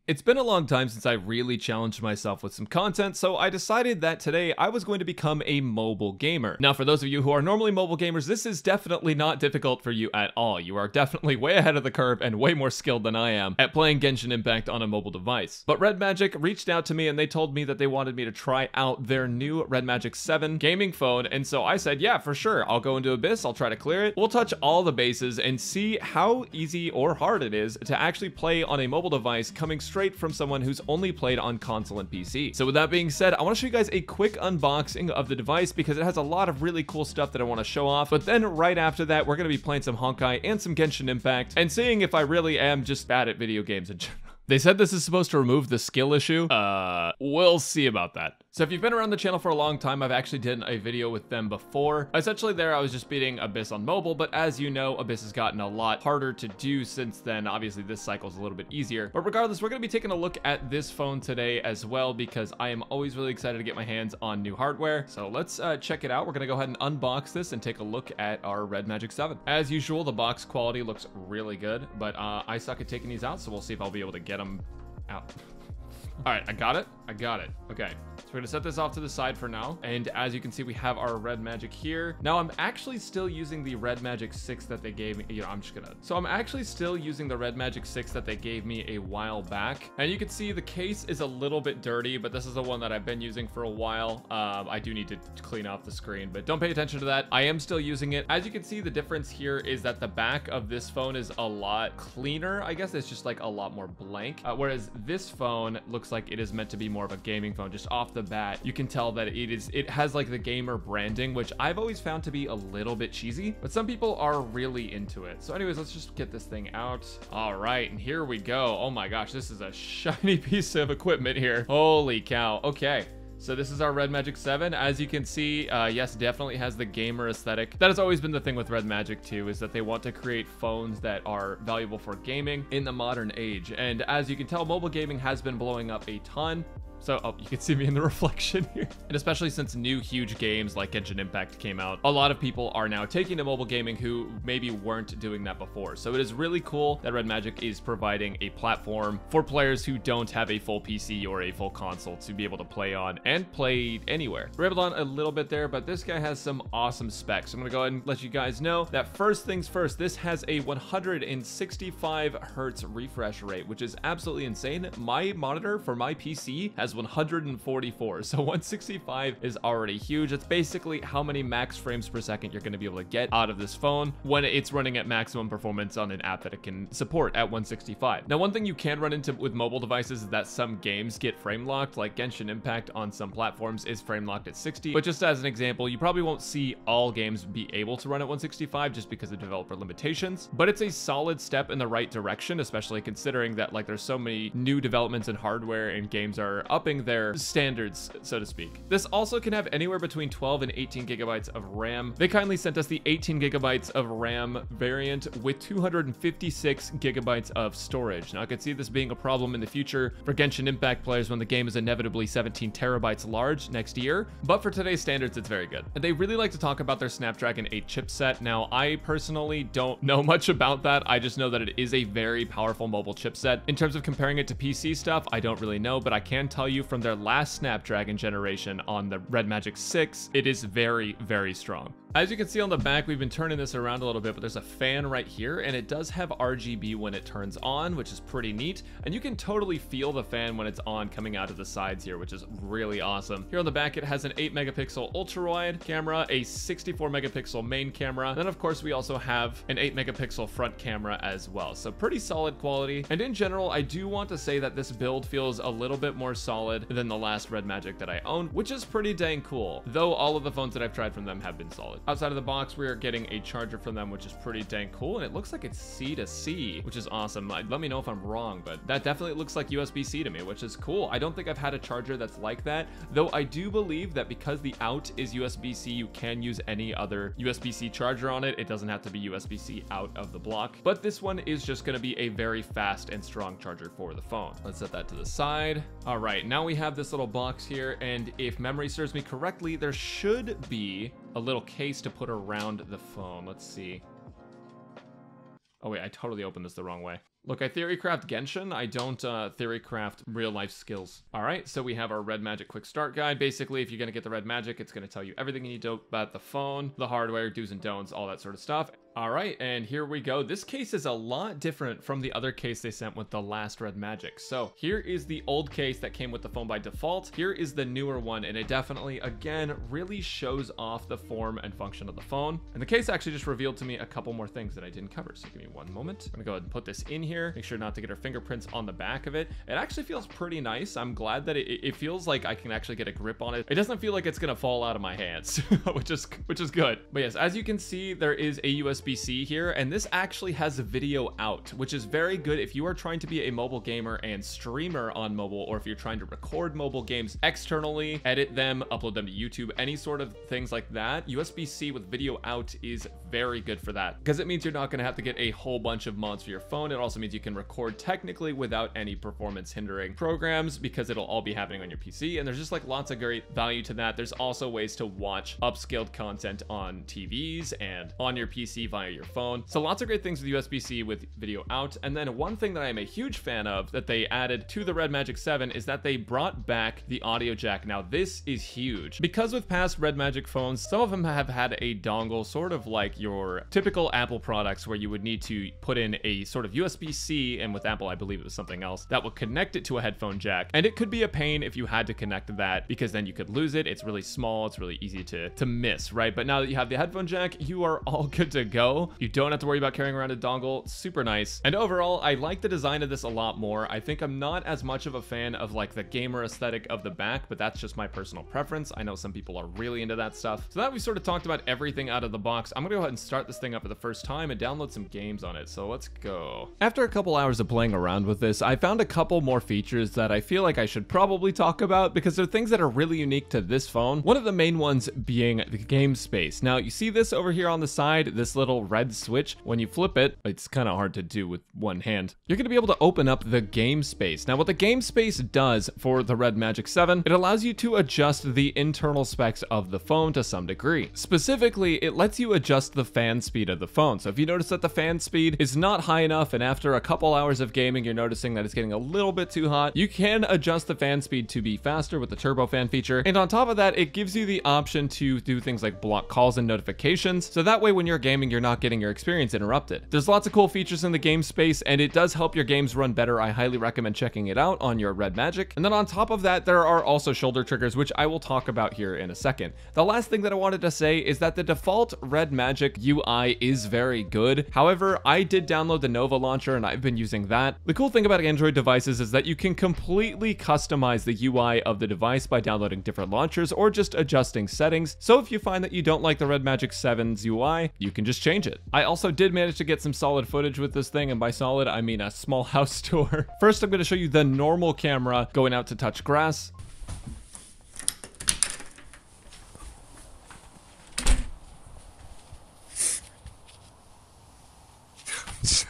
It's been a long time since I really challenged myself with some content, so I decided that today I was going to become a mobile gamer. Now, for those of you who are normally mobile gamers, this is definitely not difficult for you at all. You are definitely way ahead of the curve and way more skilled than I am at playing Genshin Impact on a mobile device. But Red Magic reached out to me and they told me that they wanted me to try out their new Red Magic 7 gaming phone, and so I said, yeah, for sure, I'll go into Abyss, I'll try to clear it. We'll touch all the bases and see how easy or hard it is to actually play on a mobile device coming straight from someone who's only played on console and PC. So with that being said, I want to show you guys a quick unboxing of the device because it has a lot of really cool stuff that I want to show off. But then right after that, we're going to be playing some Honkai and some Genshin Impact and seeing if I really am just bad at video games in general. They said this is supposed to remove the skill issue. We'll see about that. So if you've been around the channel for a long time, I've actually done a video with them before. Essentially there I was just beating Abyss on mobile, but as you know, Abyss has gotten a lot harder to do since then. Obviously this cycle is a little bit easier, but regardless, we're gonna be taking a look at this phone today as well because I am always really excited to get my hands on new hardware. So let's check it out. We're gonna go ahead and unbox this and take a look at our Red Magic 7. As usual, the box quality looks really good, but I suck at taking these out, so we'll see if I'll be able to get them out. All right, I got it. Okay, so we're gonna set this off to the side for now. And as you can see, we have our Red Magic here. Now I'm actually still using the Red Magic 6 that they gave me. I'm actually still using the Red Magic 6 that they gave me a while back. And you can see the case is a little bit dirty, but this is the one that I've been using for a while. I do need to clean off the screen, but don't pay attention to that. I am still using it. As you can see, the difference here is that the back of this phone is a lot cleaner. I guess it's just like a lot more blank. Whereas this phone looks like it is meant to be more of a gaming phone. Just off the bat, you can tell that it has like the gamer branding, which I've always found to be a little bit cheesy, but some people are really into it. So anyways, let's just get this thing out. All right, and here we go. Oh my gosh, this is a shiny piece of equipment here. Holy cow. Okay. So this is our Red Magic 7. As you can see, yes, definitely has the gamer aesthetic. That has always been the thing with Red Magic too, is that they want to create phones that are valuable for gaming in the modern age. And as you can tell, mobile gaming has been blowing up a ton. So, oh, you can see me in the reflection here. And especially since new huge games like Genshin Impact came out, a lot of people are now taking to mobile gaming who maybe weren't doing that before. So it is really cool that Red Magic is providing a platform for players who don't have a full PC or a full console to be able to play on and play anywhere. Rambled on a little bit there, but this guy has some awesome specs. I'm gonna go ahead and let you guys know that first things first, this has a 165 hertz refresh rate, which is absolutely insane. My monitor for my PC has 144, so 165 is already huge. It's basically how many max frames per second you're going to be able to get out of this phone when it's running at maximum performance on an app that it can support at 165. Now, one thing you can run into with mobile devices is that some games get frame locked, like Genshin Impact on some platforms is frame locked at 60, but just as an example, you probably won't see all games be able to run at 165 just because of developer limitations, but it's a solid step in the right direction, especially considering that like there's so many new developments in hardware and games are upping their standards, so to speak. This also can have anywhere between 12 and 18 gigabytes of RAM. They kindly sent us the 18 gigabytes of RAM variant with 256 gigabytes of storage. Now, I could see this being a problem in the future for Genshin Impact players when the game is inevitably 17 terabytes large next year, but for today's standards, it's very good. And they really like to talk about their Snapdragon 8 chipset. Now, I personally don't know much about that. I just know that it is a very powerful mobile chipset. In terms of comparing it to PC stuff, I don't really know, but I can tell you from their last Snapdragon generation on the Red Magic 6, it is very, very strong. As you can see on the back, we've been turning this around a little bit, but there's a fan right here, and it does have RGB when it turns on, which is pretty neat. And you can totally feel the fan when it's on coming out of the sides here, which is really awesome. Here on the back, it has an 8 megapixel ultra-wide camera, a 64 megapixel main camera. Then, of course, we also have an 8 megapixel front camera as well. So pretty solid quality. And in general, I do want to say that this build feels a little bit more solid than the last Red Magic that I owned, which is pretty dang cool, though all of the phones that I've tried from them have been solid. Outside of the box, we are getting a charger from them, which is pretty dang cool, and it looks like it's C to C, which is awesome. Let me know if I'm wrong, but that definitely looks like USB-C to me, which is cool. I don't think I've had a charger that's like that, though I do believe that because the out is USB-C, you can use any other USB-C charger on it. It doesn't have to be USB-C out of the block, but this one is just going to be a very fast and strong charger for the phone. Let's set that to the side. All right, now we have this little box here, and if memory serves me correctly, there should be a little case to put around the phone. Let's see. Oh wait, I totally opened this the wrong way. Look, I theorycraft Genshin. I don't theorycraft real life skills. All right, so we have our Red Magic Quick Start Guide. Basically, if you're gonna get the Red Magic, it's gonna tell you everything you need to know about the phone, the hardware, do's and don'ts, all that sort of stuff. All right, and here we go. This case is a lot different from the other case they sent with the last Red Magic. So here is the old case that came with the phone by default. Here is the newer one, and it definitely, again, really shows off the form and function of the phone. And the case actually just revealed to me a couple more things that I didn't cover. So give me one moment. I'm gonna go ahead and put this in here. Make sure not to get our fingerprints on the back of it. It actually feels pretty nice. I'm glad that it feels like I can actually get a grip on it. It doesn't feel like it's gonna fall out of my hands, which is good. But yes, as you can see, there is a USB-C here, and this actually has a video out, which is very good if you are trying to be a mobile gamer and streamer on mobile, or if you're trying to record mobile games externally, edit them, upload them to YouTube, any sort of things like that. USB-C with video out is very good for that, because it means you're not going to have to get a whole bunch of mods for your phone. It also means you can record technically without any performance hindering programs, because it'll all be happening on your PC, and there's just like lots of great value to that. There's also ways to watch upscaled content on TVs and on your PC via your phone. So lots of great things with USB-C with video out. And then one thing that I am a huge fan of that they added to the Red Magic 7 is that they brought back the audio jack. Now this is huge, because with past Red Magic phones, some of them have had a dongle, sort of like your typical Apple products, where you would need to put in a sort of USB-C, and with Apple I believe it was something else, that would connect it to a headphone jack. And it could be a pain if you had to connect that, because then you could lose it. It's really small, it's really easy to miss, right? But now that you have the headphone jack, you are all good to go. You don't have to worry about carrying around a dongle. Super nice. And overall, I like the design of this a lot more. I think I'm not as much of a fan of like the gamer aesthetic of the back, but that's just my personal preference. I know some people are really into that stuff. So that we sort of talked about everything out of the box, I'm gonna go ahead and start this thing up for the first time and download some games on it. So let's go. After a couple hours of playing around with this, I found a couple more features that I feel like I should probably talk about, because they're things that are really unique to this phone. One of the main ones being the game space. Now you see this over here on the side, this little red switch. When you flip it, it's kind of hard to do with one hand. You're going to be able to open up the game space. Now what the game space does for the Red Magic 7, it allows you to adjust the internal specs of the phone to some degree. Specifically, it lets you adjust the fan speed of the phone. So if you notice that the fan speed is not high enough, and after a couple hours of gaming you're noticing that it's getting a little bit too hot, you can adjust the fan speed to be faster with the turbo fan feature. And on top of that, it gives you the option to do things like block calls and notifications, so that way when you're gaming you're not getting your experience interrupted. There's lots of cool features in the game space, and it does help your games run better. I highly recommend checking it out on your Red Magic. And then on top of that, there are also shoulder triggers, which I will talk about here in a second. The last thing that I wanted to say is that the default Red Magic UI is very good. However, I did download the Nova launcher and I've been using that. The cool thing about Android devices is that you can completely customize the UI of the device by downloading different launchers or just adjusting settings. So if you find that you don't like the Red Magic 7's UI, you can just change it. I also did manage to get some solid footage with this thing, and by solid I mean a small house tour. First I'm going to show you the normal camera going out to touch grass.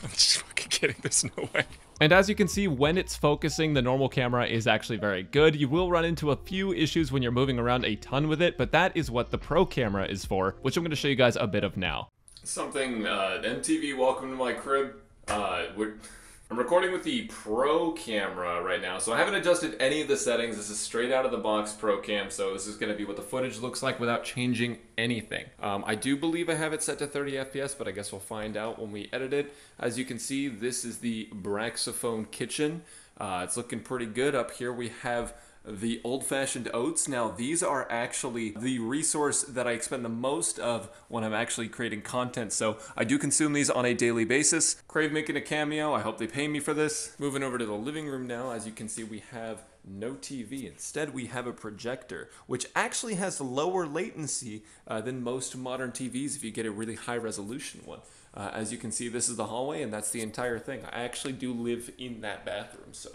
I'm just fucking kidding, there's no way. And as you can see, when it's focusing, the normal camera is actually very good. You will run into a few issues when you're moving around a ton with it, but that is what the Pro camera is for, which I'm going to show you guys a bit of now. MTV, welcome to my crib. I'm recording with the Pro camera right now, so I haven't adjusted any of the settings. This is straight out of the box Pro Cam, so this is going to be what the footage looks like without changing anything. I do believe I have it set to 30 FPS, but I guess we'll find out when we edit it. As you can see, this is the Braxophone kitchen. It's looking pretty good. Up here we have the old-fashioned oats. Now these are actually the resource that I expend the most of when I'm actually creating content, so I do consume these on a daily basis. Crave making a cameo, I hope they pay me for this. Moving over to the living room now, as you can see we have no TV. Instead we have a projector, which actually has lower latency than most modern TVs if you get a really high resolution one. As you can see, this is the hallway and that's the entire thing. I actually do live in that bathroom, so.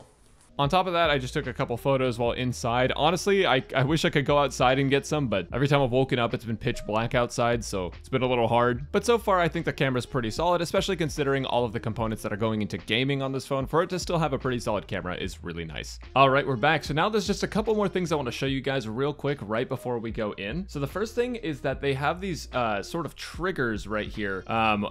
On top of that, I just took a couple photos while inside. Honestly, I wish I could go outside and get some, but every time I've woken up, it's been pitch black outside, so it's been a little hard. But so far, I think the camera's pretty solid, especially considering all of the components that are going into gaming on this phone. For it to still have a pretty solid camera is really nice. All right, we're back. So now there's just a couple more things I want to show you guys real quick right before we go in. So the first thing is that they have these sort of triggers right here.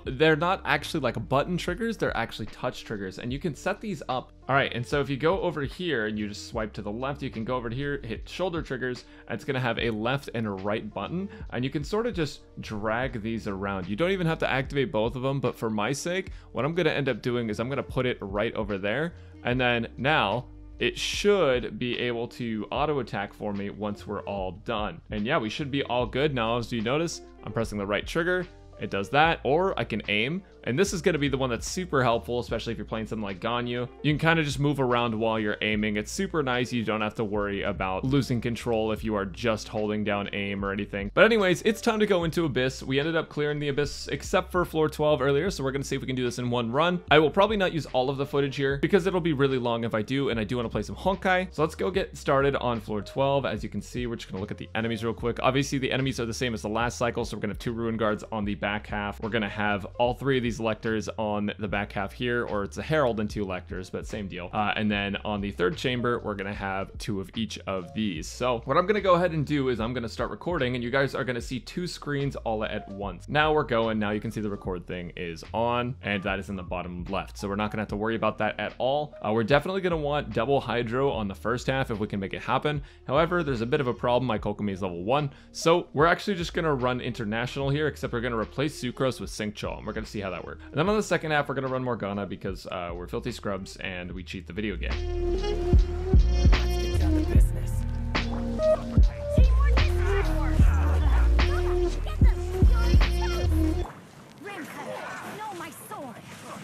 They're not actually like button triggers, they're actually touch triggers, and you can set these up. All right, and so if you go over here and you just swipe to the left, you can go over to here, hit shoulder triggers, and it's gonna have a left and a right button, and you can sort of just drag these around. You don't even have to activate both of them, but for my sake, what I'm gonna end up doing is I'm gonna put it right over there, and then now it should be able to auto attack for me once we're all done. And yeah, we should be all good. Now, as you notice, I'm pressing the right trigger. It does that, or I can aim. And this is going to be the one that's super helpful, especially if you're playing something like Ganyu. You can kind of just move around while you're aiming. It's super nice. You don't have to worry about losing control if you are just holding down aim or anything. But anyways, it's time to go into Abyss. We ended up clearing the Abyss except for floor 12 earlier, so we're going to see if we can do this in one run. I will probably not use all of the footage here because it'll be really long if I do, and I do want to play some Honkai. So let's go get started on floor 12. As you can see, we're just going to look at the enemies real quick. Obviously, the enemies are the same as the last cycle, so we're going to have 2 Ruin Guards on the back half. We're going to have all 3 of these Lectors on the back half here, or it's a Herald and 2 Lectors, but same deal. And then on the 3rd chamber, we're going to have 2 of each of these. So what I'm going to go ahead and do is I'm going to start recording, and you guys are going to see 2 screens all at once. Now we're going. Now you can see the record thing is on, and that is in the bottom left. So we're not going to have to worry about that at all. We're definitely going to want double Hydro on the first half if we can make it happen. However, there's a bit of a problem. My Kokomi is level 1. So we're actually just going to run International here, except we're going to replace Sucrose with Synccho, and we're going to see how that works. And then on the second half, we're going to run Morgana because we're filthy scrubs and we cheat the video game. Let's get down to business.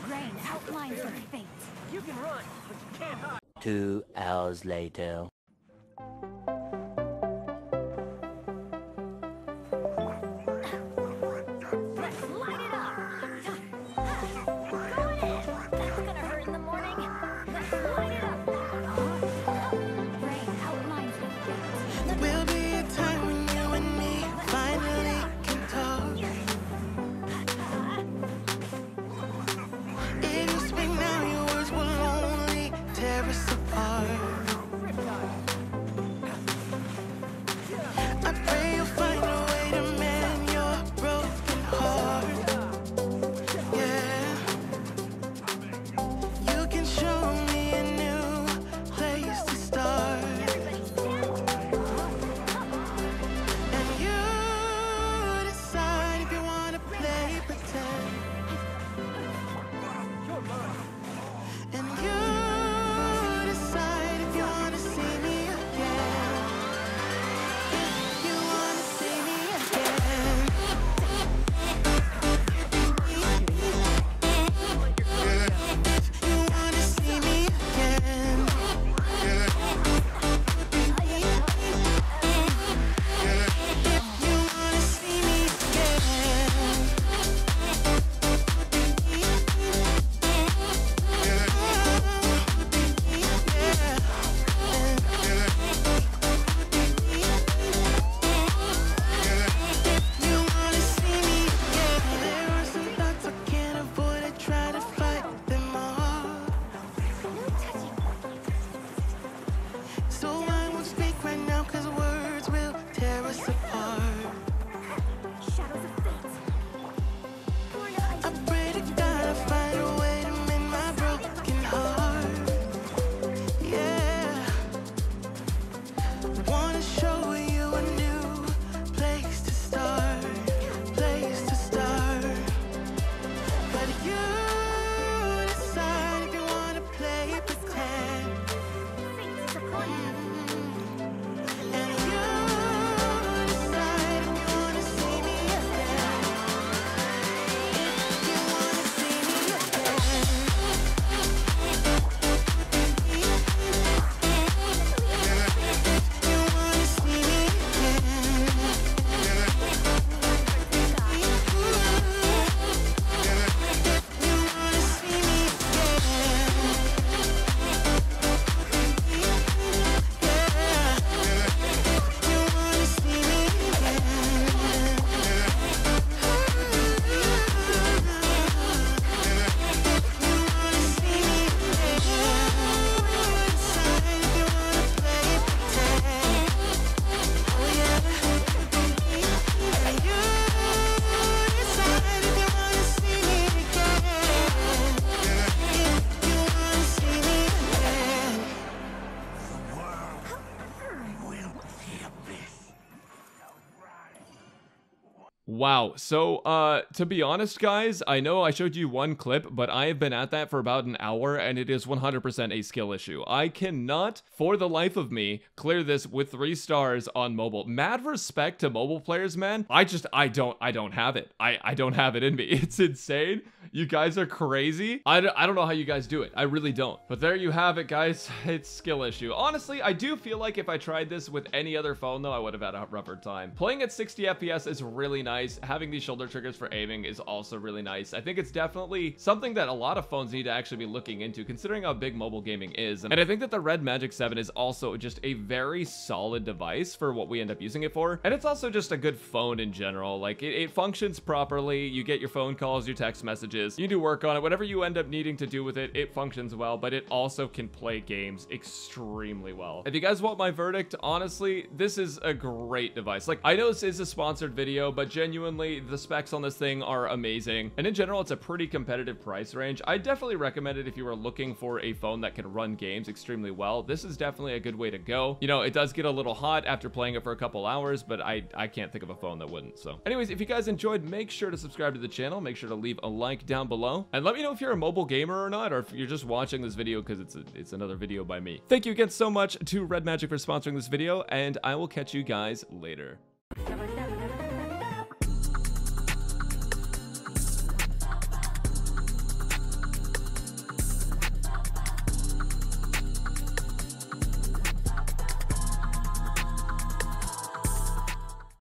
Rain outlines your fate. You can run, but you can't hide. 2 hours later. Let's light it up. Going in. That's gonna hurt in the morning. Let's light it up. Rain outlines your fate. Will be a time when you and me finally can talk. It is spring now, your words will only tear us apart. I pray you'll find a way to mend your broken heart. Yeah, you can show me a new place to start. And you decide if you wanna play pretend. And you decide if you wanna see me again. If you wanna see me again. If you wanna see me again. If you wanna see me You wanna see me again. There are some thoughts I can't avoid. I try to fight them off. So I won't speak right now, 'cause words will tear us apart. Shadows of fate. I pray to God I find a way to mend my broken heart. Yeah, wanna show you a new place to start, place to start. But you decide if you wanna play pretend. And you decide if you wanna see me again. If you wanna see me again. You wanna see me again. You wanna see me again. Wow. So, to be honest, guys, I know I showed you one clip, but I have been at that for about an hour, and it is 100% a skill issue. I cannot, for the life of me, clear this with 3 stars on mobile. Mad respect to mobile players, man. I don't have it. I don't have it in me. It's insane. You guys are crazy. I don't know how you guys do it. I really don't. But there you have it, guys. It's skill issue. Honestly, I do feel like if I tried this with any other phone, though, I would have had a rougher time. Playing at 60 FPS is really nice. Having these shoulder triggers for aiming is also really nice. I think it's definitely something that a lot of phones need to actually be looking into, considering how big mobile gaming is. And I think that the Red Magic 7 is also just a very solid device for what we end up using it for. And it's also just a good phone in general. Like, it functions properly. You get your phone calls, your text messages. You do work on it. Whatever you end up needing to do with it, it functions well, but it also can play games extremely well. If you guys want my verdict, honestly, this is a great device. Like, I know this is a sponsored video, but genuinely, the specs on this thing are amazing. And in general, it's a pretty competitive price range. I definitely recommend it if you are looking for a phone that can run games extremely well. This is definitely a good way to go. You know, it does get a little hot after playing it for a couple hours, but I can't think of a phone that wouldn't. So anyways, if you guys enjoyed, make sure to subscribe to the channel. Make sure to leave a like down below, and let me know if you're a mobile gamer or not, or if you're just watching this video because it's another video by me. Thank you again so much to Red Magic for sponsoring this video, and I will catch you guys later.